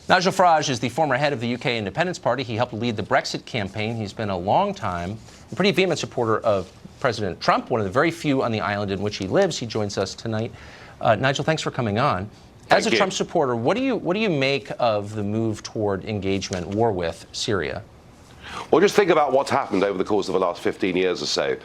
Nigel Farage is the former head of the UK Independence Party. He helped lead the Brexit campaign. He's been a long time, a pretty vehement supporter of President Trump, one of the very few on the island in which he lives. He joins us tonight. Nigel, thanks for coming on. As a Trump supporter, what do you make of the move toward engagement, war with Syria? Well, just think about what's happened over the course of the last 15 years or so.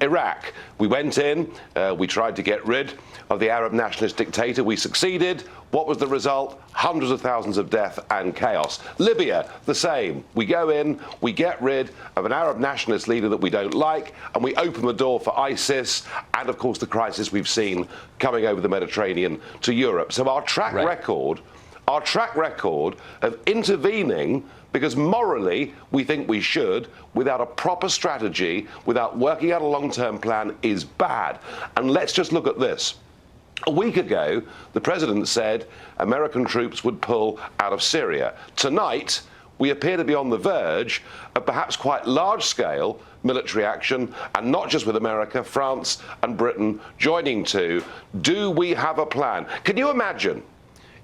Iraq, we went in, we tried to get rid of the Arab nationalist dictator. We succeeded. What was the result? Hundreds of thousands of death and chaos. Libya, the same. We go in, we get rid of an Arab nationalist leader that we don't like, and we open the door for ISIS and, of course, the crisis we've seen coming over the Mediterranean to Europe. So our track record of intervening because morally we think we should, without a proper strategy, without working out a long-term plan, is bad. And let's just look at this. A week ago, the president said American troops would pull out of Syria. Tonight, we appear to be on the verge of perhaps quite large-scale military action, and not just with America, France and Britain joining too. Do we have a plan? Can you imagine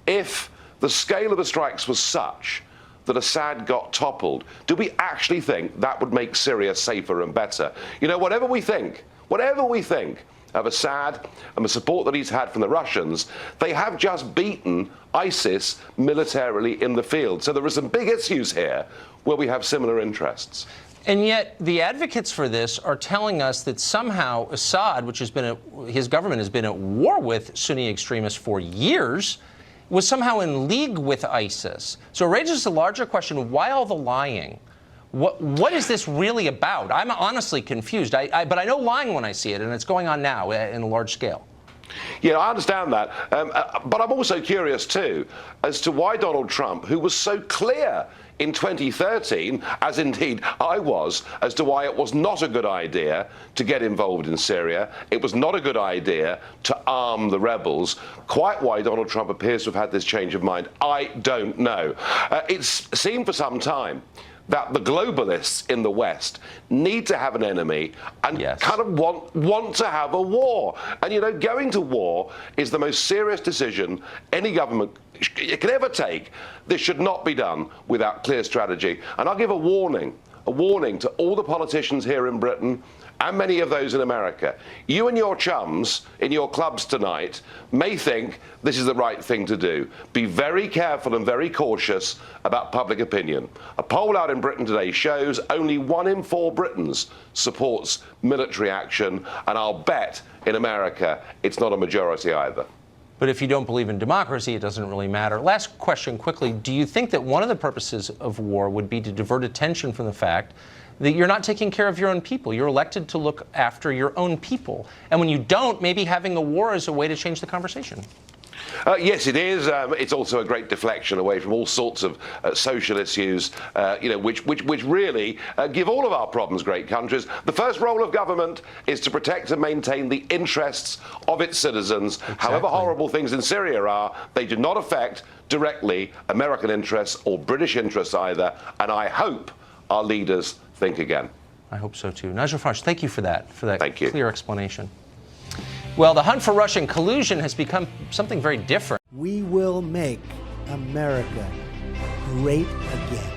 if the scale of the strikes was such that Assad got toppled? Do we actually think that would make Syria safer and better? You know, whatever we think of Assad and the support that he's had from the Russians, they have just beaten ISIS militarily in the field. So there are some big issues here where we have similar interests. And yet the advocates for this are telling us that somehow Assad, which has been his government has been at war with Sunni extremists for years, was somehow in league with ISIS. So it raises a larger question: why all the lying? What is this really about? I'm honestly confused. But I know lying when I see it, and it's going on now in a large scale. Yeah, I understand that. But I'm also curious, too, as to why Donald Trump, who was so clear in 2013, as indeed I was, as to why it was not a good idea to get involved in Syria, it was not a good idea to arm the rebels, quite why Donald Trump appears to have had this change of mind, I don't know. It's seemed for some time that the globalists in the West need to have an enemy and kind of want to have a war. And, you know, going to war is the most serious decision any government can ever take. This should not be done without clear strategy. And I'll give a warning to all the politicians here in Britain and many of those in America. You and your chums in your clubs tonight may think this is the right thing to do. Be very careful and very cautious about public opinion. A poll out in Britain today shows only 1 in 4 Britons supports military action, and I'll bet in America it's not a majority either. But if you don't believe in democracy, it doesn't really matter. Last question quickly. Do you think that one of the purposes of war would be to divert attention from the fact that you're not taking care of your own people? You're elected to look after your own people. And when you don't, maybe having a war is a way to change the conversation. Yes, it is. It's also a great deflection away from all sorts of social issues, which really give all of our problems great countries. The first role of government is to protect and maintain the interests of its citizens. Exactly. However horrible things in Syria are, they do not affect directly American interests or British interests either. And I hope our leaders think again. I hope so too. Nigel Farage, thank you for that clear explanation. Well, the hunt for Russian collusion has become something very different. We will make America great again.